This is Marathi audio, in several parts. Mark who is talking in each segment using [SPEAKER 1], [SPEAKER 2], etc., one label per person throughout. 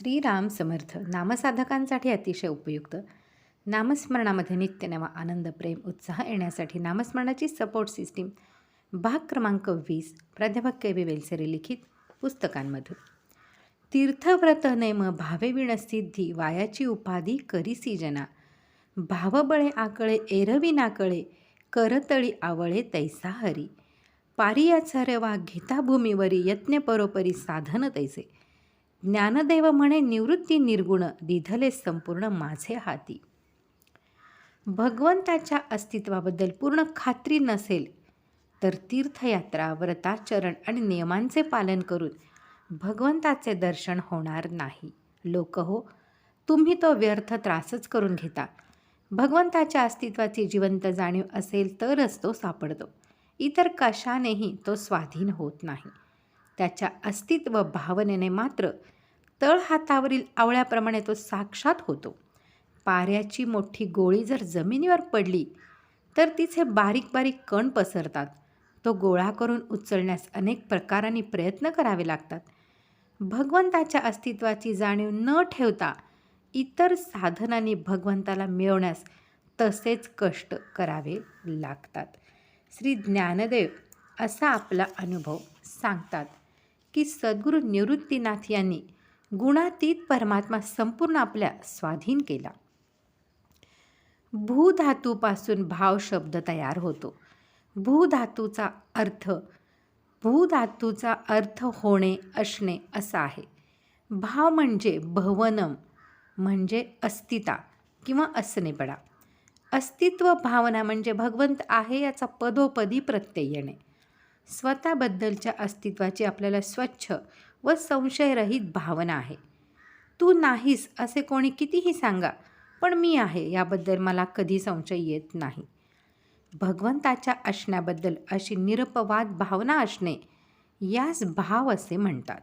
[SPEAKER 1] श्रीराम समर्थ नामसाधकांसाठी अतिशय उपयुक्त. नामस्मरणामध्ये नित्य नवा आनंद, प्रेम, उत्साह येण्यासाठी नामस्मरणाची सपोर्ट सिस्टीम. भाग क्रमांक 20. प्राध्यापक के. वेलसरे लिखित पुस्तकांमधून. तीर्थव्रत नेम भावेविण सिद्धी, वायाची उपाधी करीसी जना. भावबळे आकळे एरवी नाकळे, करतळी आवळे तैसा हरी. पारियाचा रवा घेता भूमीवरी, यज्ञ परोपरी साधन तैसे. ज्ञानदेव म्हणे निवृत्ती निर्गुण, दिधले संपूर्ण माझे हाती. भगवंताच्या अस्तित्वाबद्दल पूर्ण खात्री नसेल तर तीर्थयात्रा, व्रताचरण आणि नियमांचे पालन करून भगवंताचे दर्शन होणार नाही. लोक हो, तुम्ही तो व्यर्थ त्रासच करून घेता. भगवंताच्या अस्तित्वाची जिवंत जाणीव असेल तरच तो सापडतो. इतर कशानेही तो स्वाधीन होत नाही. त्याच्या अस्तित्व भावनेने मात्र तळहातावरील आवळ्याप्रमाणे तो साक्षात होतो. पाऱ्याची मोठी गोळी जर जमिनीवर पडली तर तिचे बारीक बारीक कण पसरतात. तो गोळा करून उचलण्यास अनेक प्रकारांनी प्रयत्न करावे लागतात. भगवंताच्या अस्तित्वाची जाणीव न ठेवता इतर साधनांनी भगवंताला मिळवण्यास तसेच कष्ट करावे लागतात. श्री ज्ञानदेव असा आपला अनुभव सांगतात की सद्गुरू निवृत्तीनाथ यांनी गुणातीत परमात्मा संपूर्ण आपल्या स्वाधीन केला. भूधातूपासून भाव शब्द तयार होतो. भूधातूचा अर्थ होणे, असणे असा आहे. भाव म्हणजे भवनम, म्हणजे अस्तिता किंवा असणेपणा. अस्तित्व भावना म्हणजे भगवंत आहे याचा पदोपदी प्रत्यय येणे. स्वतःबद्दलच्या अस्तित्वाची आपल्याला स्वच्छ व संशयरहित भावना आहे. तू नाहीस असे कोणी कितीही सांगा, पण मी आहे याबद्दल मला कधी संशय येत नाही. भगवंताच्या असण्याबद्दल अशी निरपवाद भावना असणे यास भाव असे म्हणतात.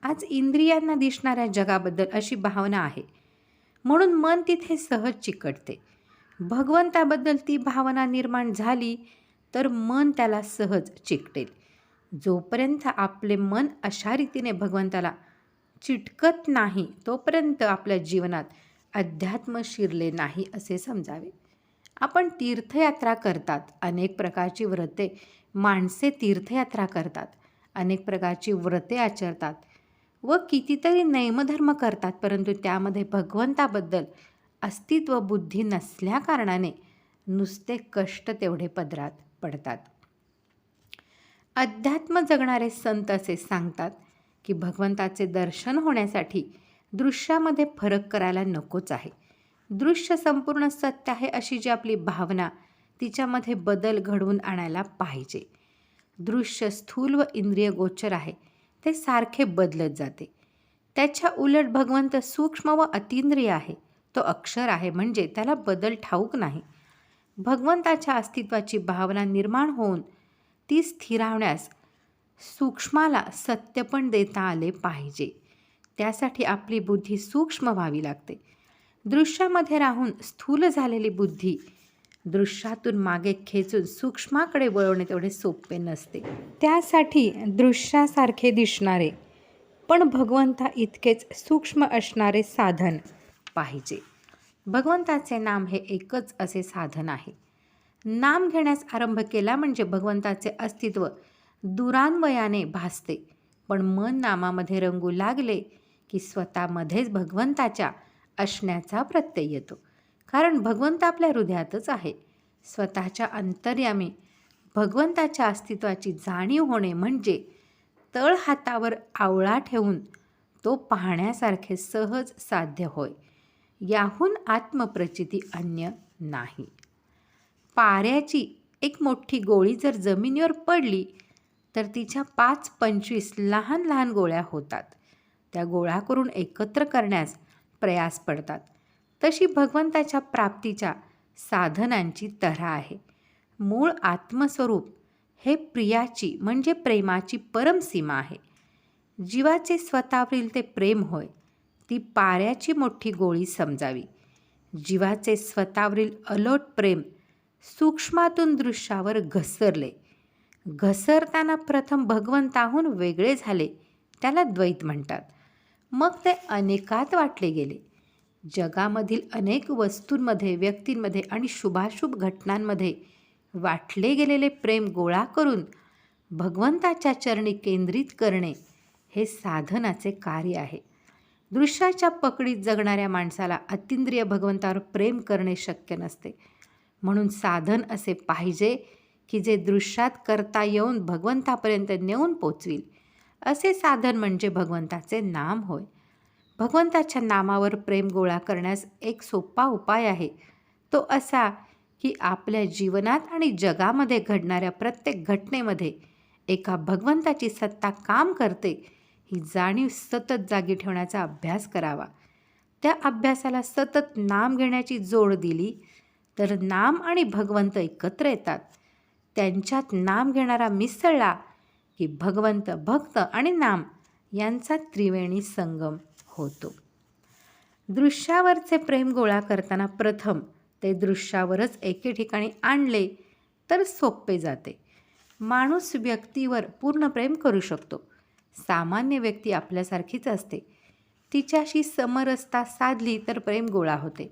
[SPEAKER 1] आज इंद्रियांना दिसणाऱ्या जगाबद्दल अशी भावना आहे, म्हणून मन तिथे सहज चिकटते. भगवंताबद्दल ती भावना निर्माण झाली तर मन त्याला सहज चिकटेल. जोपर्यंत आपले मन अशा रीतीने भगवंताला चिटकत नाही तोपर्यंत आपल्या जीवनात अध्यात्म शिरले नाही असे समजावे. आपण तीर्थयात्रा करतात, अनेक प्रकारची व्रते माणसे तीर्थयात्रा करतात, अनेक प्रकारची व्रते आचरतात व कितीतरी नेमधर्म करतात, परंतु त्यामध्ये भगवंताबद्दल अस्तित्व बुद्धी नसल्याकारणाने नुसते कष्ट तेवढे पदरात पडतात. अध्यात्म जगणारे संत असे सांगतात की भगवंताचे दर्शन होण्यासाठी दृश्यामध्ये फरक करायला नकोच आहे. दृश्य संपूर्ण सत्य आहे अशी जी आपली भावना, तिच्यामध्ये बदल घडवून आणायला पाहिजे. दृश्य स्थूल व इंद्रिय गोचर आहे, ते सारखे बदलत जाते. त्याच्या उलट भगवंत सूक्ष्म व अतींद्रिय आहे, तो अक्षर आहे, म्हणजे त्याला बदल ठाऊक नाही. भगवंताच्या अस्तित्वाची भावना निर्माण होऊन ती स्थिरावण्यास सूक्ष्माला सत्य पण देता आले पाहिजे. त्यासाठी आपली बुद्धी सूक्ष्म व्हावी लागते. दृश्यामध्ये राहून स्थूल झालेली बुद्धी दृश्यातून मागे खेचून सूक्ष्माकडे वळवणे तेवढे सोपे नसते. त्यासाठी दृश्यासारखे दिसणारे पण भगवंता इतकेच सूक्ष्म असणारे साधन पाहिजे. भगवंताचे नाम हे एकच असे साधन आहे. नाम घेण्यास आरंभ केला म्हणजे भगवंताचे अस्तित्व दुरान्वयाने भासते. पण मन नामामध्ये रंगू लागले की स्वतःमध्येच भगवंताच्या असण्याचा प्रत्यय येतो. कारण भगवंत आपल्या हृदयातच आहे. स्वतःच्या अंतर्यामी भगवंताच्या अस्तित्वाची जाणीव होणे म्हणजे तळहातावर आवळा ठेवून तो पाहण्यासारखे सहज साध्य होय. याहून आत्मप्रचिती अन्य नाही. पाऱ्याची एक मोठी गोळी जर जमिनीवर पडली तर तिच्या 5-25 लहान लहान गोळ्या होतात. त्या गोळा करून एकत्र करण्यास प्रयास पडतात. तशी भगवंताच्या प्राप्तीच्या साधनांची तऱ्हा आहे. मूळ आत्मस्वरूप हे प्रियाची म्हणजे प्रेमाची परमसीमा आहे. जीवाचे स्वतःवरील ते प्रेम होय. ती पाऱ्याची मोठी गोळी समजावी. जीवाचे स्वतःवरील अलोट प्रेम सूक्ष्मातून दृश्यावर घसरले. घसरताना प्रथम भगवंताहून वेगळे झाले, त्याला द्वैत म्हणतात. मग ते अनेकात वाटले गेले. जगामधील अनेक वस्तूंमध्ये, व्यक्तींमध्ये आणि शुभाशुभ घटनांमध्ये वाटले गेलेले प्रेम गोळा करून भगवंताच्या चरणी केंद्रित करणे हे साधनाचे कार्य आहे. दृश्याच्या पकडीत जगणाऱ्या माणसाला अतींद्रिय भगवंतावर प्रेम करणे शक्य नसते. म्हणून साधन असे पाहिजे की जे दृश्यात करता येऊन भगवंतापर्यंत नेऊन पोचविल. असे साधन म्हणजे भगवंताचे नाम होय. भगवंताच्या नामावर प्रेम गोळा करण्यास एक सोपा उपाय आहे. तो असा की आपल्या जीवनात आणि जगामध्ये घडणाऱ्या प्रत्येक घटनेमध्ये एका भगवंताची सत्ता काम करते ही जाणीव सतत जागी ठेवण्याचा अभ्यास करावा. त्या अभ्यासाला सतत नाम घेण्याची जोड दिली तर नाम आणि भगवंत एकत्र येतात. त्यांच्यात नाम घेणारा मिसळला की भगवंत, भक्त आणि नाम यांचा त्रिवेणी संगम होतो. दृश्यावरचे प्रेम गोळा करताना प्रथम ते दृश्यावरच एके ठिकाणी आणले तर सोपे जाते. माणूस व्यक्तीवर पूर्ण प्रेम करू शकतो. सामान्य व्यक्ती आपल्यासारखीच असते. तिच्याशी समरसता साधली तर प्रेम गोळा होते,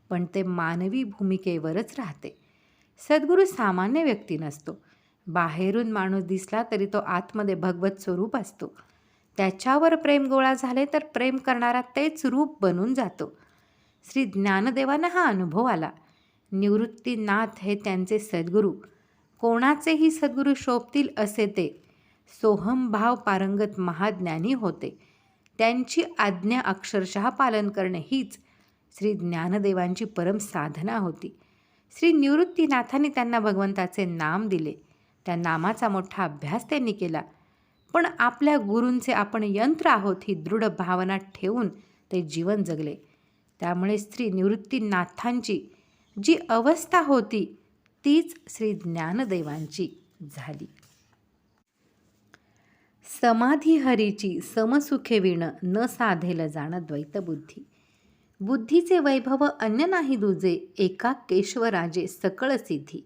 [SPEAKER 1] पण ते मानवी भूमिकेवरच राहते. सद्गुरू सामान्य व्यक्ती नसतो. बाहेरून माणूस दिसला तरी तो आतमध्ये भगवत स्वरूप असतो. त्याच्यावर प्रेम गोळा झाले तर प्रेम करणारा तेच रूप बनून जातो. श्री ज्ञानदेवांना हा अनुभव आला. निवृत्तीनाथ हे त्यांचे सद्गुरू. कोणाचेही सद्गुरू शोभतील असे ते सोहमभाव पारंगत महाज्ञानी होते. त्यांची आज्ञा अक्षरशः पालन करणे हीच श्री ज्ञानदेवांची परम साधना होती. श्री निवृत्तीनाथांनी त्यांना भगवंताचे नाम दिले. त्या नामाचा मोठा अभ्यास त्यांनी केला. पण आपल्या गुरूंचे आपण यंत्र आहोत ही दृढ भावना ठेवून ते जीवन जगले. त्यामुळे श्री निवृत्तीनाथांची जी अवस्था होती तीच श्री ज्ञानदेवांची झाली. समाधी हरीची समसुखे विण न साधेल जाण द्वैतबुद्धी. बुद्धीचे वैभव अन्य नाही दुजे एका केशवराजे सकळ सिद्धी.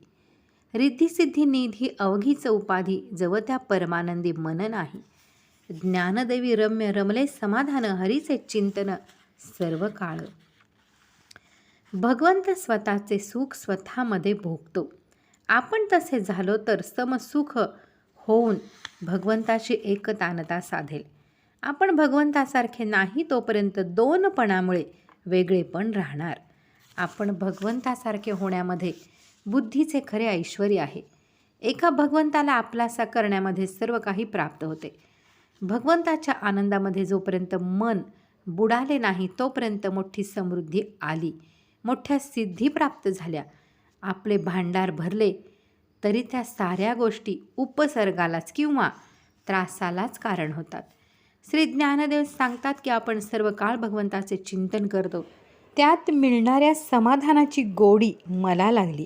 [SPEAKER 1] रिद्धिसिद्धी निधी अवघीच उपाधी जव त्या परमानंदी मन नाही. ज्ञानदेवी रम्य रमले समाधान हरीचे चिंतन सर्व काळ. भगवंत स्वतःचे सुख स्वतःमध्ये भोगतो. आपण तसे झालो तर समसुख होऊन भगवंताची एकतानता साधेल. आपण भगवंतासारखे नाही तोपर्यंत दोनपणामुळे वेगळेपण राहणार. आपण भगवंतासारखे होण्यामध्ये बुद्धीचे खरे ऐश्वर्य आहे. एका भगवंताला आपलासा करण्यामध्ये सर्व काही प्राप्त होते. भगवंताच्या आनंदामध्ये जोपर्यंत मन बुडाले नाही तोपर्यंत मोठी समृद्धी आली, मोठ्या सिद्धी प्राप्त झाल्या, आपले भांडार भरले तरी त्या साऱ्या गोष्टी उपसर्गालाच किंवा त्रासालाच कारण होतात. श्री ज्ञानदेव सांगतात की आपण सर्व काळ भगवंताचे चिंतन करतो. त्यात मिळणाऱ्या समाधानाची गोडी मला लागली,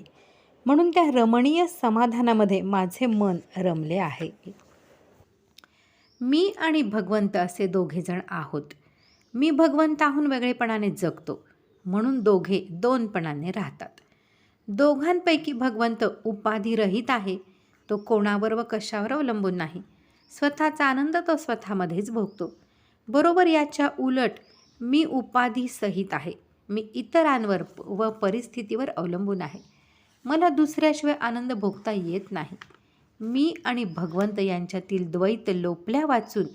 [SPEAKER 1] म्हणून त्या रमणीय समाधानामध्ये माझे मन रमले आहे. मी आणि भगवंत असे दोघेजण आहोत. मी भगवंताहून वेगळेपणाने जगतो, म्हणून दोघे दोनपणाने राहतात. दोघांपैकी भगवंत उपाधिरहित आहे. तो कोणावर व कशावर अवलंबून नाही. स्वतःचा आनंद तो स्वतःमध्येच भोगतो. बरोबर याच्या उलट मी उपाधीसहित आहे. मी इतरांवर व परिस्थितीवर अवलंबून आहे. मला दुसऱ्याशिवाय आनंद भोगता येत नाही. मी आणि भगवंत यांच्यातील द्वैत लोपल्या वाचून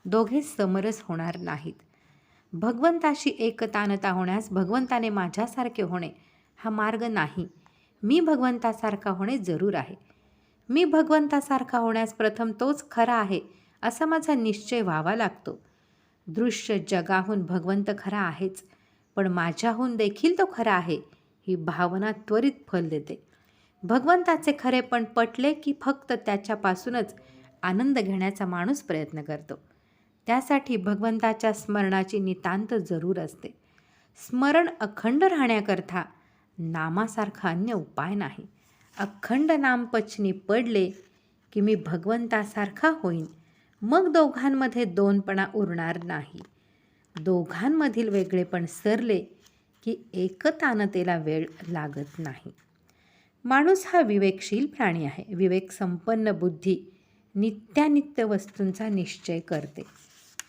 [SPEAKER 1] दोघे समरस होणार नाहीत. भगवंताशी एकतानता होण्यास भगवंताने माझ्यासारखे होणे हा मार्ग नाही. मी भगवंतासारखा होणे जरूर आहे. मी भगवंतासारखा होण्यास प्रथम तोच खरा आहे असा माझा निश्चय व्हावा लागतो. दृश्य जगाहून भगवंत खरा आहेच, पण माझ्याहून देखील तो खरा आहे ही भावना त्वरित फल देते. भगवंताचे खरेपण पटले की फक्त त्याच्यापासूनच आनंद घेण्याचा माणूस प्रयत्न करतो. त्यासाठी भगवंताच्या स्मरणाची नितांत जरूर असते. स्मरण अखंड राहण्याकरता नामासारखा अन्य उपाय नाही. अखंड नाम पचनी पडले की मी भगवंतासारखा होईन. मग दोघांमध्ये दोनपणा उरणार नाही. दोघांमधील वेगळेपण सरले की एकतानतेला वेळ लागत नाही. माणूस हा विवेकशील प्राणी आहे. विवेक संपन्न बुद्धी नित्यानित्य वस्तूंचा निश्चय करते.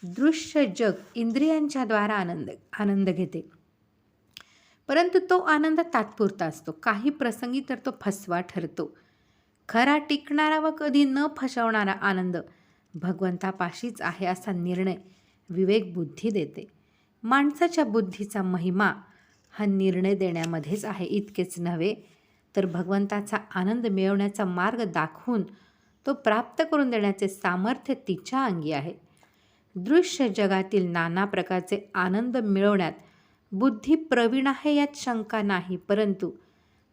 [SPEAKER 1] दृश्य जग इंद्रियांच्या द्वारा आनंद घेते, परंतु तो आनंद तात्पुरता असतो. काही प्रसंगी तर तो फसवा ठरतो. खरा टिकणारा व कधी न फसवणारा आनंद भगवंतापाशीच आहे असा निर्णय विवेक बुद्धी देते. माणसाच्या बुद्धीचा महिमा हा निर्णय देण्यामध्येच आहे. इतकेच नव्हे तर भगवंताचा आनंद मिळवण्याचा मार्ग दाखवून तो प्राप्त करून देण्याचे सामर्थ्य तिच्या अंगी आहे. दृश्य जगातील नाना प्रकारचे आनंद मिळवण्यात बुद्धी प्रवीण आहे यात शंका नाही, परंतु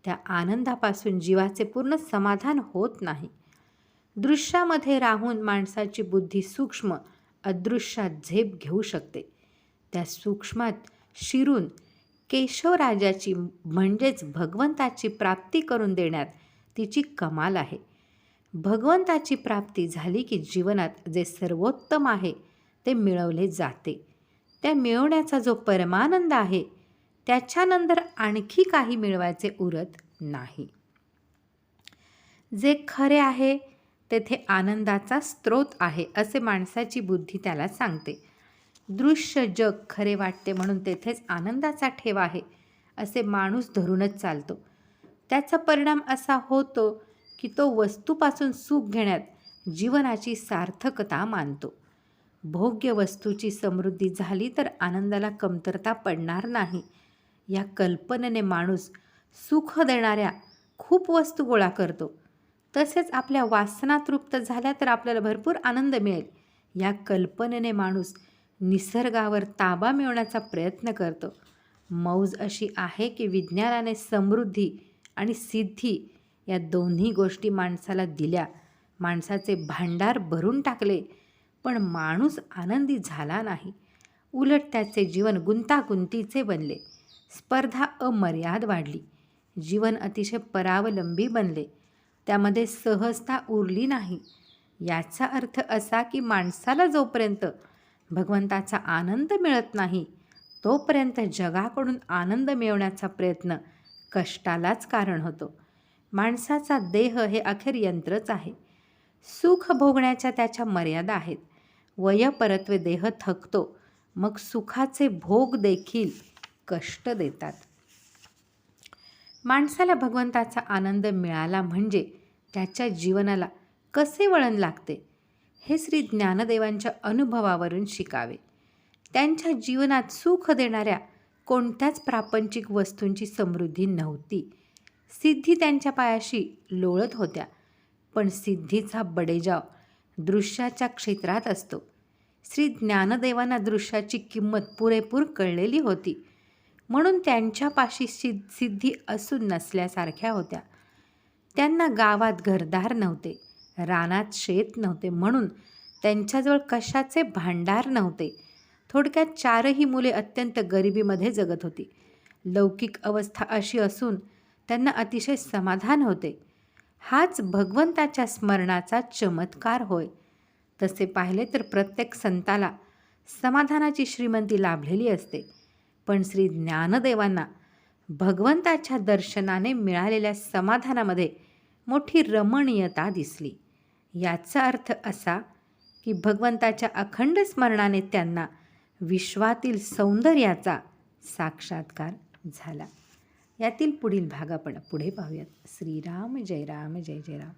[SPEAKER 1] त्या आनंदापासून जीवाचे पूर्ण समाधान होत नाही. दृश्यामध्ये राहून माणसाची बुद्धी सूक्ष्म अदृश्यात झेप घेऊ शकते. त्या सूक्ष्मात शिरून केशवराजाची म्हणजेच भगवंताची प्राप्ती करून देण्यात तिची कमाल आहे. भगवंताची प्राप्ती झाली की जीवनात जे सर्वोत्तम आहे ते मिळवले जाते. त्या मिळवण्याचा जो परमानंद आहे त्याच्यानंतर आणखी काही मिळवायचे उरत नाही. जे खरे आहे तेथे आनंदाचा स्रोत आहे असे माणसाची बुद्धी त्याला सांगते. दृश्य जग खरे वाटते म्हणून तेथेच आनंदाचा ठेवा आहे असे माणूस धरूनच चालतो. त्याचा परिणाम असा होतो की तो वस्तूपासून सुख घेण्यात जीवनाची सार्थकता मानतो. भोग्य वस्तूची समृद्धी झाली तर आनंदाला कमतरता पडणार नाही या कल्पनेने माणूस सुख देणाऱ्या खूप वस्तू गोळा करतो. तसेच आपल्या वासना तृप्त झाल्या तर आपल्याला भरपूर आनंद मिळेल या कल्पनेने माणूस निसर्गावर ताबा मिळवण्याचा प्रयत्न करतो. मौज अशी आहे की विज्ञानाने समृद्धी आणि सिद्धी या दोन्ही गोष्टी माणसाला दिल्या, माणसाचे भांडार भरून टाकले, पण माणूस आनंदी झाला नाही. उलट त्याचे जीवन गुंतागुंतीचे बनले. स्पर्धा अमर्याद वाढली. जीवन अतिशय परावलंबी बनले. त्यामध्ये सहजता उरली नाही. याचा अर्थ असा की माणसाला जोपर्यंत भगवंताचा आनंद मिळत नाही तोपर्यंत जगाकडून आनंद मिळवण्याचा प्रयत्न कष्टालाच कारण होतो. माणसाचा देह हे अखेर यंत्रच आहे. सुख भोगण्याच्या त्याच्या मर्यादा आहेत. वयपरत्वे देह थकतो, मग सुखाचे भोग देखील कष्ट देतात. माणसाला भगवंताचा आनंद मिळाला म्हणजे त्याच्या जीवनाला कसे वळण लागते हे श्री ज्ञानदेवांच्या अनुभवावरून शिकावे. त्यांच्या जीवनात सुख देणाऱ्या कोणत्याच प्रापंचिक वस्तूंची समृद्धी नव्हती. सिद्धी त्यांच्या पायाशी लोळत होत्या, पण सिद्धीचा बडेजाव दृश्याच्या क्षेत्रात असतो. श्री ज्ञानदेवांना दृश्याची किंमत पुरेपूर कळलेली होती, म्हणून त्यांच्यापाशी सिद्धी असून नसल्यासारख्या होत्या. त्यांना गावात घरदार नव्हते, रानात शेत नव्हते, म्हणून त्यांच्याजवळ कशाचे भांडार नव्हते. थोडक्यात 4ही मुले अत्यंत गरिबीमध्ये जगत होती. लौकिक अवस्था अशी असून त्यांना अतिशय समाधान होते. हाच भगवंताच्या स्मरणाचा चमत्कार होय. तसे पाहिले तर प्रत्येक संताला समाधानाची श्रीमंती लाभलेली असते, पण श्री ज्ञानदेवांना भगवंताच्या दर्शनाने मिळालेल्या समाधानामध्ये मोठी रमणीयता दिसली. याचा अर्थ असा की भगवंताच्या अखंड स्मरणाने त्यांना विश्वातील सौंदर्याचा साक्षात्कार झाला. यातील पुढील भाग आपण पुढे पाहूयात. श्रीराम जय राम जय जय राम.